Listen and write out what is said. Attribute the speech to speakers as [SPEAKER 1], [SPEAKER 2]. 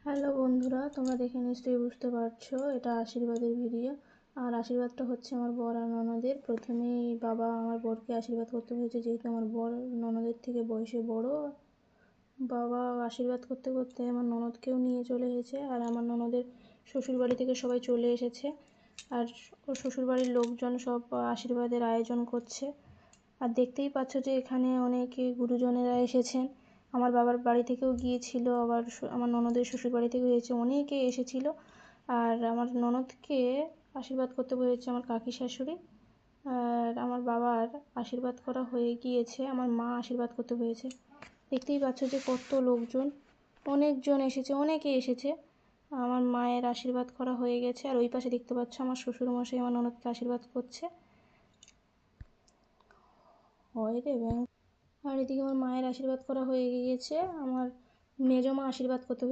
[SPEAKER 1] Hello বন্ধুরা, তোমরা দেখে নিশ্চয়ই বুঝতে পারছো এটা আশীর্বাদের ভিডিও। আর আশীর্বাদটা হচ্ছে আমার বর আর ননদের। প্রথমেই বাবা আমার বরকে আশীর্বাদ করতে হয়েছে, যেহেতু আমার বর ননদের থেকে বয়সে বড়। বাবা আশীর্বাদ করতে করতে আমার ননদকেও নিয়ে চলে এসেছে, আর আমার ননদের শ্বশুরবাড়ি থেকে সবাই চলে এসেছে। আর ওর শ্বশুরবাড়ির লোকজন সব আশীর্বাদের আয়োজন করছে। আর দেখতেই পাচ্ছ যে এখানে অনেকে গুরুজনেরা এসেছেন। আমার বাবার বাড়ি থেকেও গিয়েছিল, আবার আমার ননদের শ্বশুর বাড়ি থেকেও এসেছে, অনেকে এসেছিল। আর আমার ননদকে আশীর্বাদ করতে বলেছে আমার কাকি শাশুড়ি। আর আমার বাবার আশীর্বাদ করা হয়ে গিয়েছে, আমার মা আশীর্বাদ করতে হয়েছে। দেখতেই পাচ্ছ যে কত লোকজন, অনেকজন এসেছে, অনেকে এসেছে। আমার মায়ের আশীর্বাদ করা হয়ে গেছে। আর ওই পাশে দেখতে পাচ্ছ আমার শ্বশুরমশাই আমার ননদকে আশীর্বাদ করছে। হয় রে ব্যাংক। আর এদিকে আমার মায়ের আশীর্বাদ করা হয়ে গিয়েছে, আমার মেজো মা আশীর্বাদ করতে হয়ে